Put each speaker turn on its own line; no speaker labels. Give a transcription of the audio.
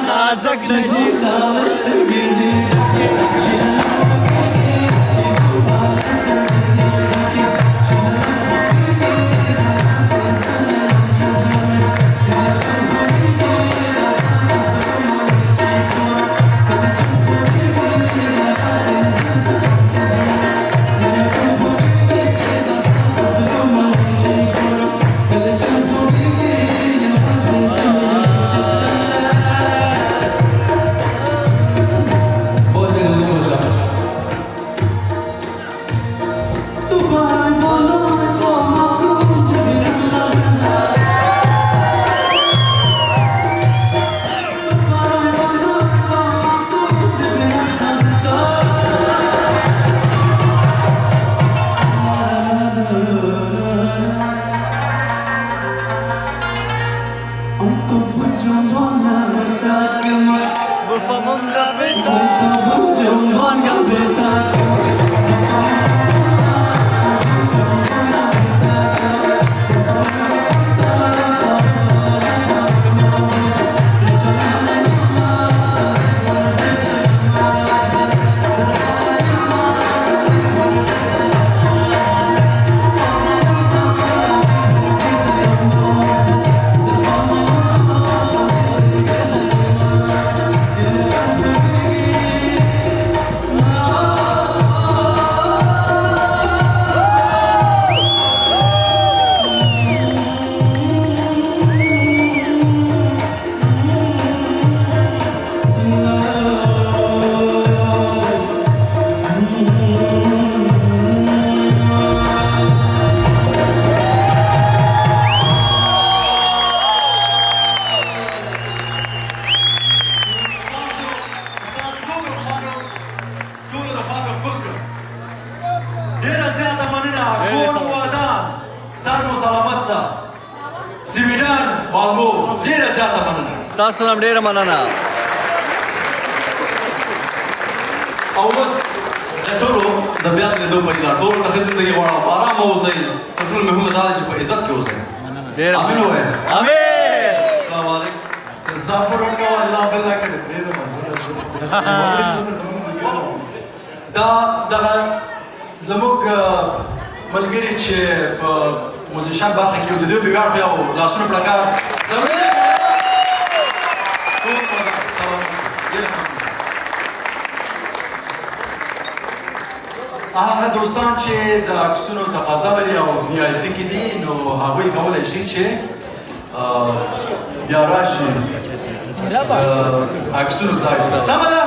نازک نشي بفهمم قبيتا جوان قبيتا ډیره زیاته مننه کور مو ودان سر مو سلامت سه سویډن مالمو ډیره زیاته مننه
ستاسو هم ډیره مننه
او اوس د ټولو د بیا لیدو په هیله ټولو ته ښه زندګي غواړم ارام اوسئ تر ټولو مهمه دا ده چې په عزت کې اوسئ امین ووایه
امین
السلام علیکم صبر وکړه الله بالله کې دې پرېږدم دا دغه زموږ ملګري چې په موزیشن برخه کې د دوی په ویاړ او لاسونه پړکار زموږ هغه دوستان چې د عکسونو تقاضا لري او وی آی پی کې دي نو هغوی کولی شي چې بیا راشي عکسونو ځای سمه ده